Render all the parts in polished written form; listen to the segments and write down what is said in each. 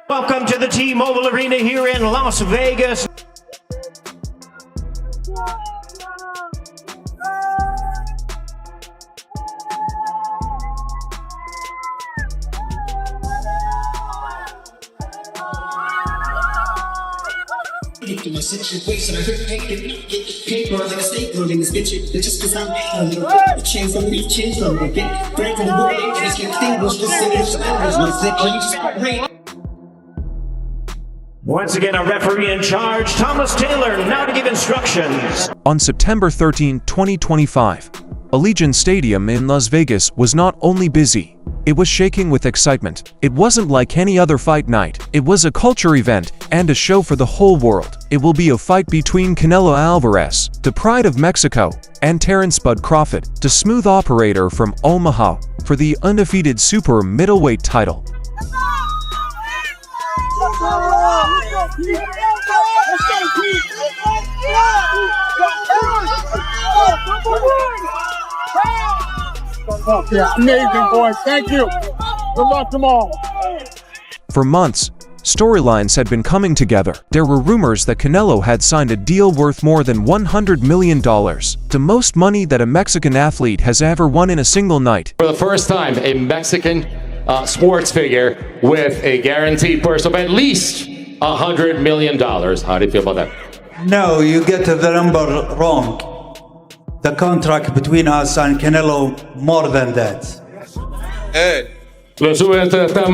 Welcome to the T-Mobile Arena here in Las Vegas. Into my situation, I heard paper like a stapler in this bitch. It's just cause I'm a little bit chance on me, chance on me, big brain from the way, just can't think what's just in this hours, one sick, or you just rain. Once again, our referee in charge, Thomas Taylor, now to give instructions. On September 13, 2025, Allegiant Stadium in Las Vegas was not only busy, it was shaking with excitement. It wasn't like any other fight night. It was a culture event and a show for the whole world. It will be a fight between Canelo Alvarez, the pride of Mexico, and Terence "Bud" Crawford, the smooth operator from Omaha, for the undefeated super middleweight title. Yeah, amazing, boys. Thank you. Good luck tomorrow. For months, storylines had been coming together. There were rumors that Canelo had signed a deal worth more than $100 million, the most money that a Mexican athlete has ever won in a single night. For the first time, a Mexican sports figure with a guaranteed purse of at least $100 million. How do you feel about that? No, you get the number wrong. The contract between us and Canelo, more than that.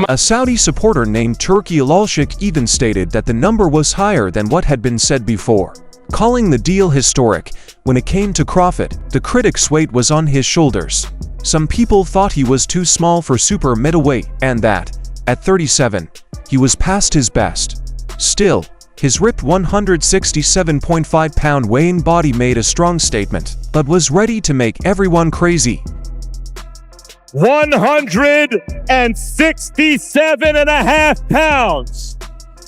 A Saudi supporter named Turki Alalshik even stated that the number was higher than what had been said before, calling the deal historic. When it came to Crawford, the critics' weight was on his shoulders. Some people thought he was too small for super middleweight and that, at 37, he was past his best. Still, his ripped 167.5-pound weighing body made a strong statement, but was ready to make everyone crazy. 167.5 pounds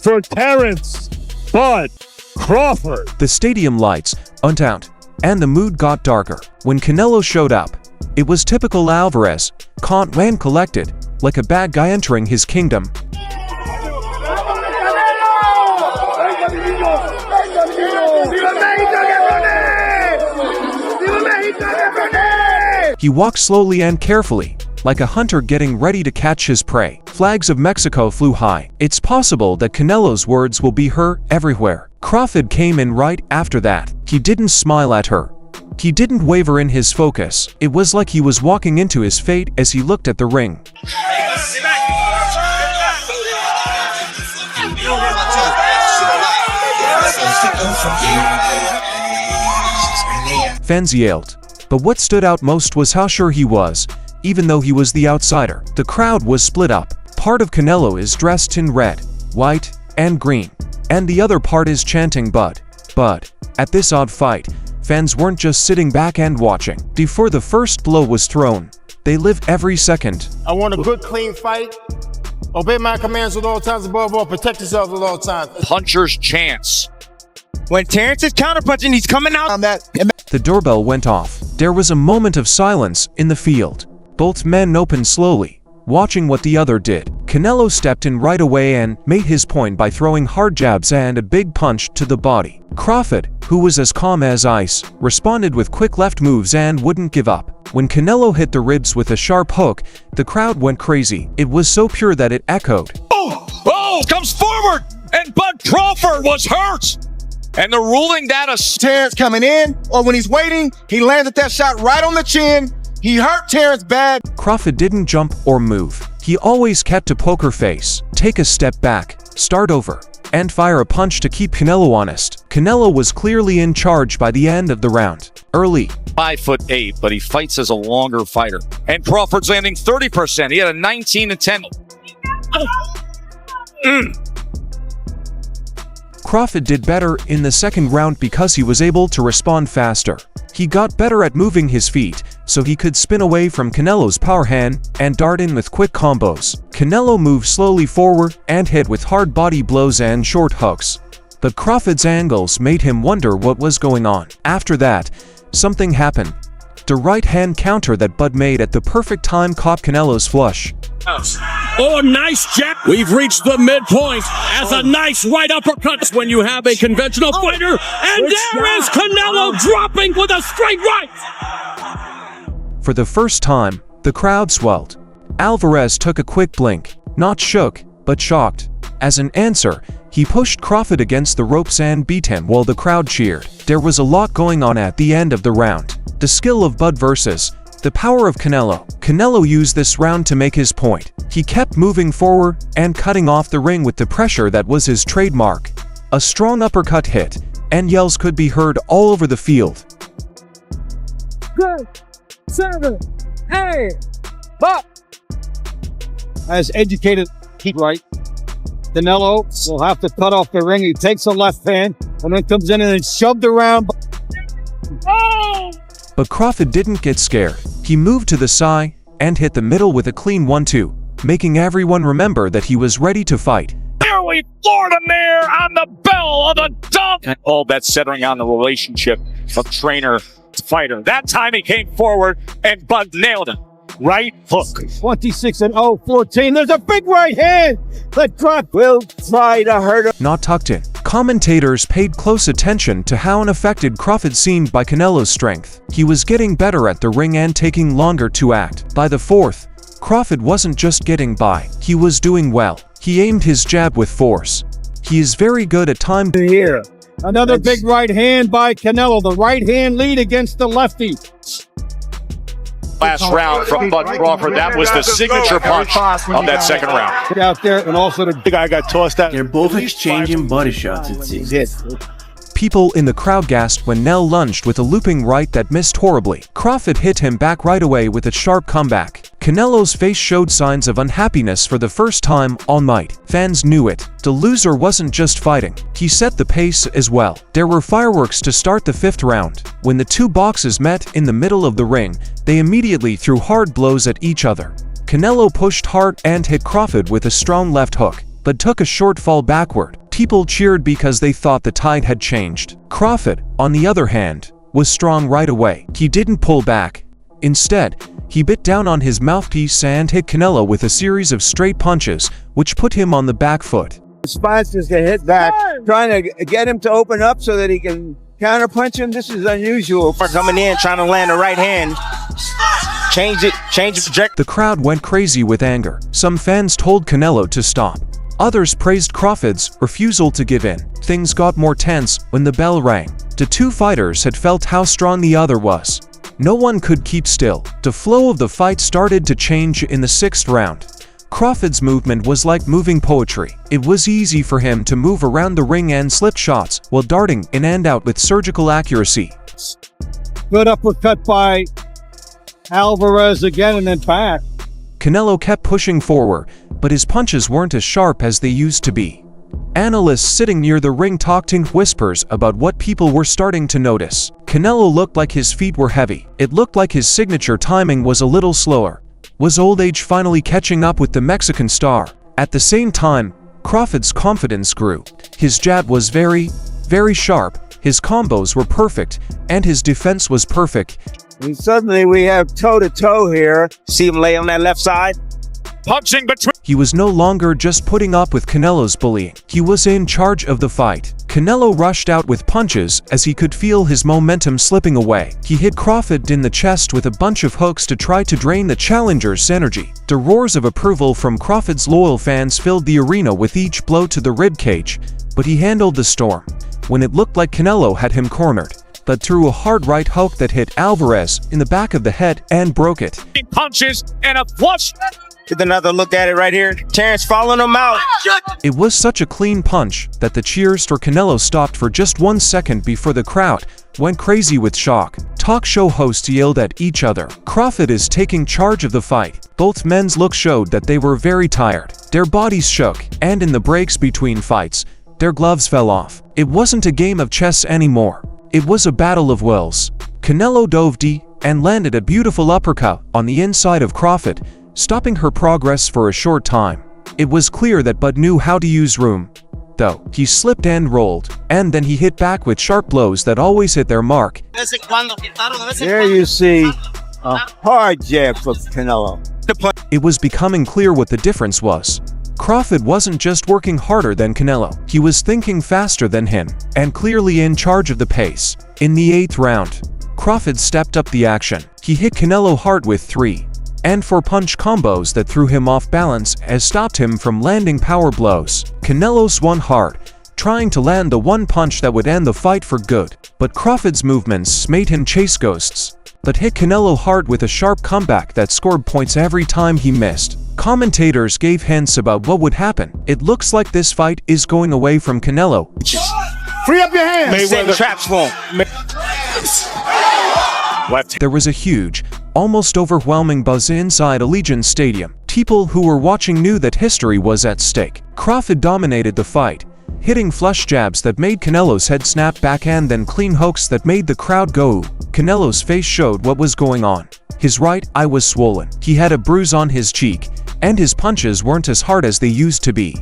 for Terence "Bud" Crawford. The stadium lights went out, and the mood got darker. When Canelo showed up, it was typical Alvarez, calm and collected, like a bad guy entering his kingdom. He walked slowly and carefully, like a hunter getting ready to catch his prey. Flags of Mexico flew high. It's possible that Canelo's words will be heard everywhere. Crawford came in right after that. He didn't smile at her. He didn't waver in his focus. It was like he was walking into his fate as he looked at the ring. Fans yelled. But what stood out most was how sure he was, even though he was the outsider. The crowd was split up. Part of Canelo is dressed in red, white, and green, and the other part is chanting "Bud, Bud." At this odd fight, fans weren't just sitting back and watching. Before the first blow was thrown, they lived every second. I want a good, clean fight. Obey my commands at all times, above all, protect yourself at all times. Puncher's chance. When Terence is counterpunching, he's coming out on that. The doorbell went off. There was a moment of silence in the field. Both men opened slowly, watching what the other did. Canelo stepped in right away and made his point by throwing hard jabs and a big punch to the body. Crawford, who was as calm as ice, responded with quick left moves and wouldn't give up. When Canelo hit the ribs with a sharp hook, the crowd went crazy. It was so pure that it echoed. Oh, comes forward, and Bud Crawford was hurt. And the ruling that Terence coming in, or when he's waiting, he landed that shot right on the chin. He hurt Terence bad. Crawford didn't jump or move. He always kept a poker face, take a step back, start over, and fire a punch to keep Canelo honest. Canelo was clearly in charge by the end of the round. Early. 5'8", but he fights as a longer fighter. And Crawford's landing 30%. He had a 19-10. Crawford did better in the second round because he was able to respond faster. He got better at moving his feet, so he could spin away from Canelo's power hand and dart in with quick combos. Canelo moved slowly forward and hit with hard body blows and short hooks. But Crawford's angles made him wonder what was going on. After that, something happened. The right hand counter that Bud made at the perfect time caught Canelo's flush. Oh, a nice jab. We've reached the midpoint as a nice right uppercut when you have a conventional fighter. And there is Canelo dropping with a straight right. For the first time, the crowd swelled. Alvarez took a quick blink, not shook, but shocked. As an answer, he pushed Crawford against the ropes and beat him while the crowd cheered. There was a lot going on at the end of the round. The skill of Bud versus the power of Canelo. Canelo used this round to make his point. He kept moving forward and cutting off the ring with the pressure that was his trademark. A strong uppercut hit, and yells could be heard all over the field. Good. 7, 8, but as educated, keep right. Canelo will have to cut off the ring. He takes a left hand and then comes in and then shoved around. But Crawford didn't get scared. He moved to the side and hit the middle with a clean 1-2, making everyone remember that he was ready to fight. Nearly floored him there on the bell of the dunk. And all that centering on the relationship of trainer to fighter. That time he came forward and Bud nailed him. Right hook. 26-0-14. There's a big right hand. But Crawford will try to hurt him. Not tucked in. Commentators paid close attention to how unaffected Crawford seemed by Canelo's strength. He was getting better at the ring and taking longer to act. By the fourth, Crawford wasn't just getting by, he was doing well. He aimed his jab with force. He is very good at time. Here. Another big right hand by Canelo. The right hand lead against the lefty. Last round from Bud Crawford. That was the signature punch of that second round. Get out there, and also the guy got tossed out. They're both exchanging body shots, it seems. People in the crowd gasped when Nell lunged with a looping right that missed horribly. Crawford hit him back right away with a sharp comeback. Canelo's face showed signs of unhappiness for the first time all night. Fans knew it. The loser wasn't just fighting. He set the pace as well. There were fireworks to start the fifth round. When the two boxers met in the middle of the ring, they immediately threw hard blows at each other. Canelo pushed hard and hit Crawford with a strong left hook, but took a short fall backward. People cheered because they thought the tide had changed. Crawford, on the other hand, was strong right away. He didn't pull back. Instead, he bit down on his mouthpiece and hit Canelo with a series of straight punches, which put him on the back foot. Sponsors to hit back, trying to get him to open up so that he can counterpunch him. This is unusual for coming in, trying to land the right hand. Change the trajectory. The crowd went crazy with anger. Some fans told Canelo to stop. Others praised Crawford's refusal to give in. Things got more tense when the bell rang. The two fighters had felt how strong the other was. No one could keep still. The flow of the fight started to change in the sixth round. Crawford's movement was like moving poetry. It was easy for him to move around the ring and slip shots while darting in and out with surgical accuracy. Good uppercut by Alvarez again and then back. Canelo kept pushing forward, but his punches weren't as sharp as they used to be. Analysts sitting near the ring talked in whispers about what people were starting to notice. Canelo looked like his feet were heavy. It looked like his signature timing was a little slower. Was old age finally catching up with the Mexican star? At the same time, Crawford's confidence grew. His jab was very sharp, his combos were perfect, and his defense was perfect. And suddenly we have toe-to-toe here. See him lay on that left side? Punching between. He was no longer just putting up with Canelo's bullying. He was in charge of the fight. Canelo rushed out with punches as he could feel his momentum slipping away. He hit Crawford in the chest with a bunch of hooks to try to drain the challenger's energy. The roars of approval from Crawford's loyal fans filled the arena with each blow to the ribcage, but he handled the storm. When it looked like Canelo had him cornered, but threw a hard right hook that hit Alvarez in the back of the head and broke it. Punches and a flush. Get another look at it right here. Terence following him out. It was such a clean punch that the cheers for Canelo stopped for just 1 second before the crowd went crazy with shock. Talk show hosts yelled at each other. Crawford is taking charge of the fight. Both men's looks showed that they were very tired. Their bodies shook, and in the breaks between fights, their gloves fell off. It wasn't a game of chess anymore. It was a battle of wills. Canelo dove deep and landed a beautiful uppercut on the inside of Crawford, stopping her progress for a short time. It was clear that Bud knew how to use room, though. He slipped and rolled, and then he hit back with sharp blows that always hit their mark. There you see a hard jab for Canelo. It was becoming clear what the difference was. Crawford wasn't just working harder than Canelo, he was thinking faster than him, and clearly in charge of the pace. In the 8th round, Crawford stepped up the action. He hit Canelo hard with 3 and 4 punch combos that threw him off balance and stopped him from landing power blows. Canelo swung hard, trying to land the one punch that would end the fight for good, but Crawford's movements made him chase ghosts, but hit Canelo hard with a sharp comeback that scored points every time he missed. Commentators gave hints about what would happen. It looks like this fight is going away from Canelo. Free up your hands. Setting traps for him. There was a huge, almost overwhelming buzz inside Allegiant Stadium. People who were watching knew that history was at stake. Crawford dominated the fight, hitting flush jabs that made Canelo's head snap back and then clean hooks that made the crowd go ooh. Canelo's face showed what was going on. His right eye was swollen, he had a bruise on his cheek, and his punches weren't as hard as they used to be.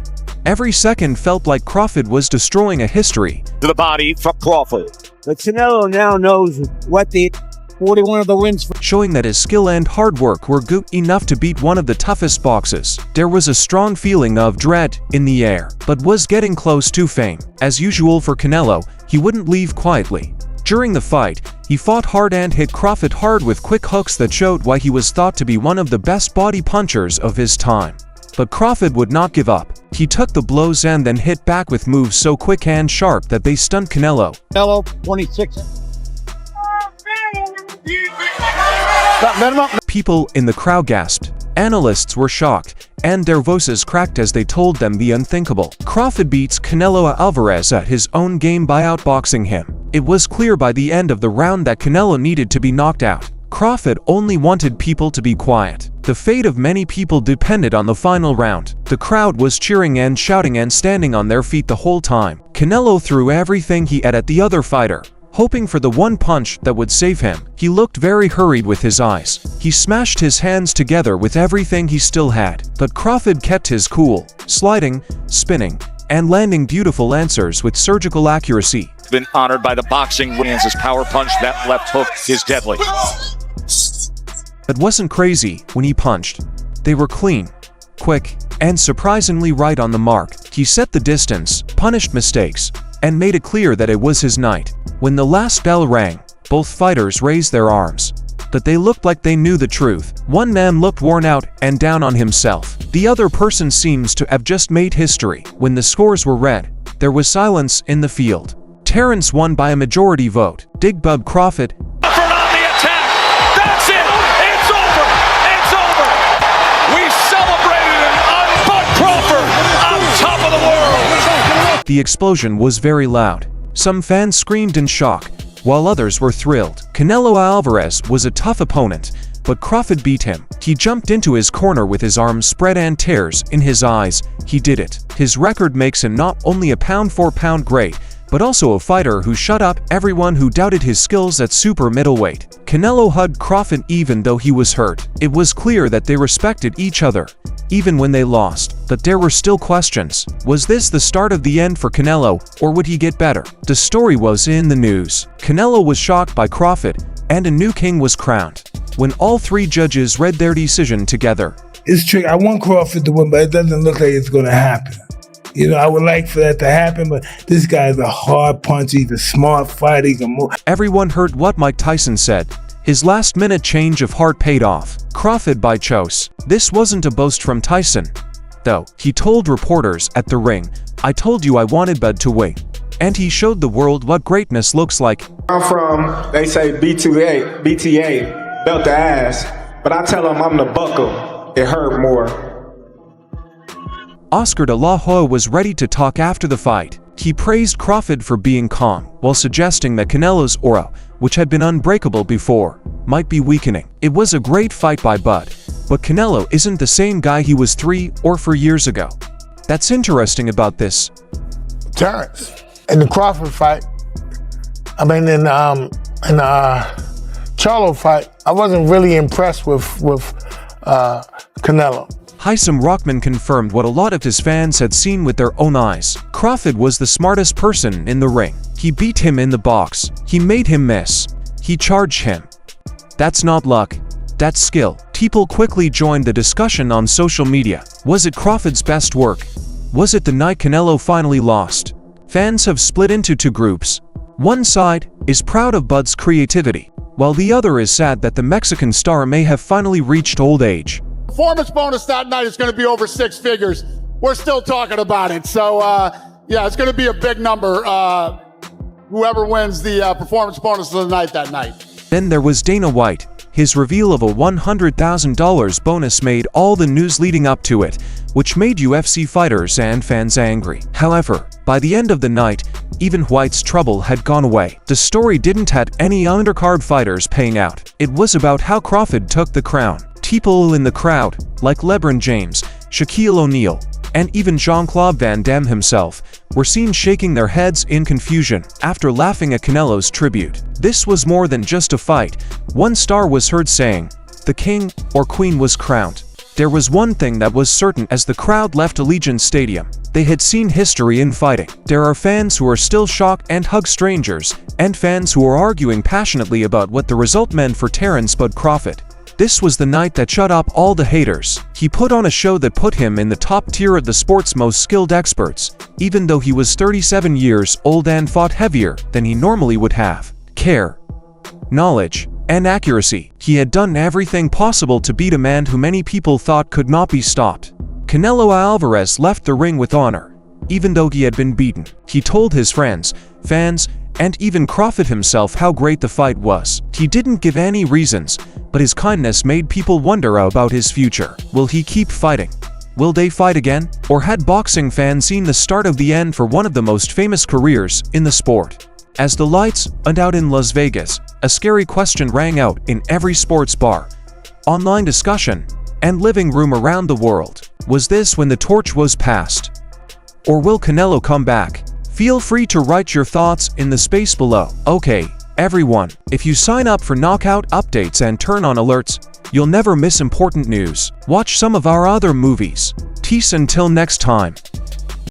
Every second felt like Crawford was destroying a history. To the body from Crawford. But Canelo now knows what the 41 of the wins. Showing that his skill and hard work were good enough to beat one of the toughest boxers. There was a strong feeling of dread in the air, but was getting close to fame. As usual for Canelo, he wouldn't leave quietly. During the fight, he fought hard and hit Crawford hard with quick hooks that showed why he was thought to be one of the best body punchers of his time. But Crawford would not give up. He took the blows and then hit back with moves so quick and sharp that they stunned Canelo. Canelo, 26. People in the crowd gasped. Analysts were shocked, and their voices cracked as they told them the unthinkable. Crawford beats Canelo Alvarez at his own game by outboxing him. It was clear by the end of the round that Canelo needed to be knocked out. Crawford only wanted people to be quiet. The fate of many people depended on the final round. The crowd was cheering and shouting and standing on their feet the whole time. Canelo threw everything he had at the other fighter, hoping for the one punch that would save him. He looked very hurried with his eyes. He smashed his hands together with everything he still had. But Crawford kept his cool, sliding, spinning, and landing beautiful answers with surgical accuracy. Been honored by the boxing wins. His power punch, that left hook is deadly. It wasn't crazy when he punched. They were clean, quick, and surprisingly right on the mark. He set the distance, punished mistakes, and made it clear that it was his night. When the last bell rang, both fighters raised their arms. But they looked like they knew the truth. One man looked worn out and down on himself. The other person seems to have just made history. When the scores were read, there was silence in the field. Terence won by a majority vote. Dig Bub Crawford. Crawford on the attack. That's it. It's over. It's over. We celebrated an Bud Crawford on top of the world. The explosion was very loud. Some fans screamed in shock, while others were thrilled. Canelo Alvarez was a tough opponent, but Crawford beat him. He jumped into his corner with his arms spread and tears in his eyes. He did it. His record makes him not only a pound-for-pound great, but also a fighter who shut up everyone who doubted his skills at super middleweight. Canelo hugged Crawford even though he was hurt. It was clear that they respected each other, even when they lost. But there were still questions. Was this the start of the end for Canelo, or would he get better? The story was in the news. Canelo was shocked by Crawford, and a new king was crowned. When all three judges read their decision together. It's tricky. I want Crawford to win, but it doesn't look like it's going to happen. You know, I would like for that to happen, but this guy's a hard puncher. He's a smart fighter. He can move. Everyone heard what Mike Tyson said. His last-minute change of heart paid off. Crawford by choice. This wasn't a boast from Tyson, though. He told reporters at the ring, "I told you I wanted Bud to win." And he showed the world what greatness looks like. I'm from, they say BTA, belt the ass, but I tell them I'm the buckle. It hurt more. Oscar de la Hoya was ready to talk after the fight. He praised Crawford for being calm, while suggesting that Canelo's aura, which had been unbreakable before, might be weakening. It was a great fight by Bud, but Canelo isn't the same guy he was 3 or 4 years ago. That's interesting about this. Terence, in the Crawford fight, I mean in the Charlo fight, I wasn't really impressed with Canelo. Haysam Rockman confirmed what a lot of his fans had seen with their own eyes. Crawford was the smartest person in the ring. He beat him in the box. He made him miss. He charged him. That's not luck. That's skill. People quickly joined the discussion on social media. Was it Crawford's best work? Was it the night Canelo finally lost? Fans have split into two groups. One side is proud of Bud's creativity, while the other is sad that the Mexican star may have finally reached old age. Performance bonus that night is going to be over 6 figures. We're still talking about it. So, yeah, it's going to be a big number. Whoever wins the performance bonus of the night that night. Then there was Dana White. His reveal of a $100,000 bonus made all the news leading up to it, which made UFC fighters and fans angry. However, by the end of the night, even White's trouble had gone away. The story didn't have any undercard fighters paying out. It was about how Crawford took the crown. People in the crowd, like LeBron James, Shaquille O'Neal, and even Jean-Claude Van Damme himself, were seen shaking their heads in confusion after laughing at Canelo's tribute. This was more than just a fight. One star was heard saying, "The king or queen was crowned." There was one thing that was certain as the crowd left Allegiant Stadium. They had seen history in fighting. There are fans who are still shocked and hug strangers, and fans who are arguing passionately about what the result meant for Terence "Bud" Crawford. This was the night that shut up all the haters. He put on a show that put him in the top tier of the sport's most skilled experts, even though he was 37 years old and fought heavier than he normally would have. Care, knowledge, and accuracy. He had done everything possible to beat a man who many people thought could not be stopped. Canelo Alvarez left the ring with honor, even though he had been beaten. He told his friends, fans, and even Crawford himself how great the fight was. He didn't give any reasons, but his kindness made people wonder about his future. Will he keep fighting? Will they fight again? Or had boxing fans seen the start of the end for one of the most famous careers in the sport? As the lights went out in Las Vegas, a scary question rang out in every sports bar, online discussion, and living room around the world. Was this when the torch was passed? Or will Canelo come back? Feel free to write your thoughts in the space below. Okay, everyone, if you sign up for Knockout updates and turn on alerts, you'll never miss important news. Watch some of our other movies. Peace until next time.